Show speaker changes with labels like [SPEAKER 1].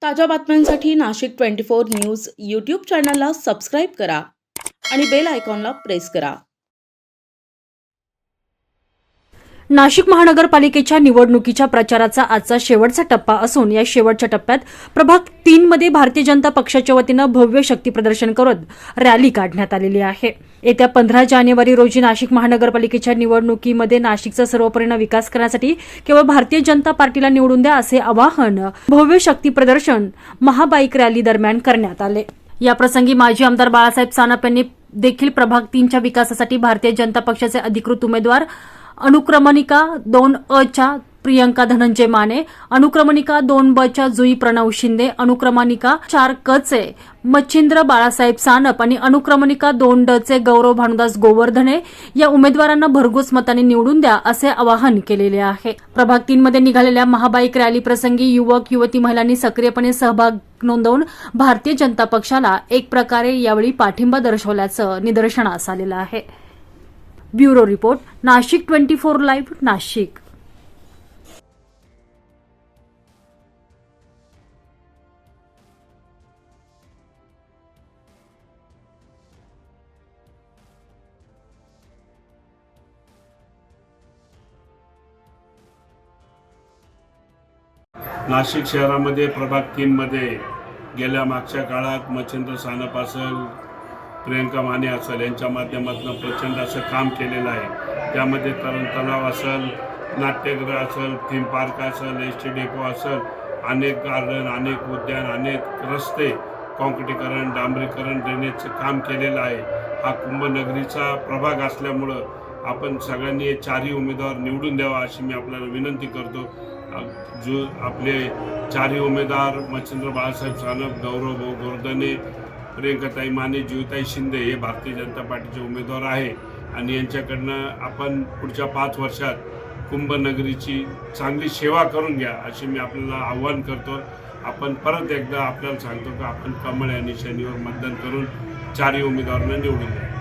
[SPEAKER 1] ताज्या बातम्यांसाठी Nashik 24 news YouTube चॅनलला सबस्क्राईब करा आणि बेल आयकॉनला प्रेस करा.
[SPEAKER 2] नाशिक महानगरपालिकेच्या निवडणुकीच्या प्रचाराचा आजचा शेवटचा टप्पा असून या शेवटच्या टप्प्यात प्रभाग 3 मध्ये भारतीय जनता पक्षाच्या वतीनं भव्य शक्ती प्रदर्शन करत रॅली काढण्यात आलेली आहे. येत्या 15 जानेवारी रोजी नाशिक महानगरपालिकेच्या निवडणुकीमध्ये नाशिकचा सर्वपरीने विकास करण्यासाठी केवळ भारतीय जनता पार्टीला निवडून द्या असे आवाहन भव्य शक्ती प्रदर्शन महाबाईक रॅली दरम्यान करण्यात आले. या प्रसंगी माजी आमदार बाळासाहेब सानप यांनी देखील प्रभाग 3च्या विकासासाठी भारतीय जनता पक्षाचे अधिकृत उमेदवार अनुक्रमणिका 2 च्या प्रियंका धनंजय माने, अनुक्रमणिका 2 च्या जुई प्रणव शिंदे, अनुक्रमणिका 4 चे मच्छिंद्र बाळासाहेब सानप आणि अनुक्रमणिका 2 चे गौरव भानुदास गोवर्धने या उमेदवारांना भरघोस मताने निवडून द्या असे आवाहन केलेले आहे. प्रभाग 3 मध्ये निघालेल्या महाबाईक रॅली प्रसंगी युवक युवती महिलांनी सक्रियपणे सहभाग नोंदवून भारतीय जनता पक्षाला एक प्रकारे यावेळी पाठिंबा दर्शवल्याचं निदर्शनास आलेलं आहे. Bureau report, Nashik 24 live, Nashik.
[SPEAKER 3] Nashik शहरामध्ये प्रभाग 3 मध्ये गेल्या मागच्या काळात मच्छिंद्र सानप असेल, प्रियंका माने असेल यांच्या माध्यमातून प्रचंड असं काम केलेलं आहे. त्यामध्ये तरण तलाव असेल, नाट्यगृह असेल, थीम पार्क असेल, एस.टी. डेपो असेल, अनेक गार्डन, अनेक उद्यान, अनेक रस्ते, काँक्रिटीकरण, डांबरीकरण, ड्रेनेजचं काम केलेलं आहे. हा कुंभनगरीचा प्रभाग असल्यामुळं आपण सगळ्यांनी चारही उमेदवार निवडून द्यावा अशी मी आपल्याला विनंती करतो. जो आपले चारही उमेदवार मच्छिंद्र बाळासाहेब सानप, गौरव गोवर्धने, प्रियंकाताई माने, जुईताई शिंदे हे भारतीय जनता पार्टीचे उमेदवार आहे आणि यांच्याकडनं आपण पुढच्या 5 वर्षात कुंभनगरीची चांगली सेवा करून घ्या अशी मी आपल्याला आव्हान करतो. आपण परत एकदा आपल्याला सांगतो की आपण कमळ या निशाणीवर मतदान करून चारही उमेदवारांना निवडून द्या.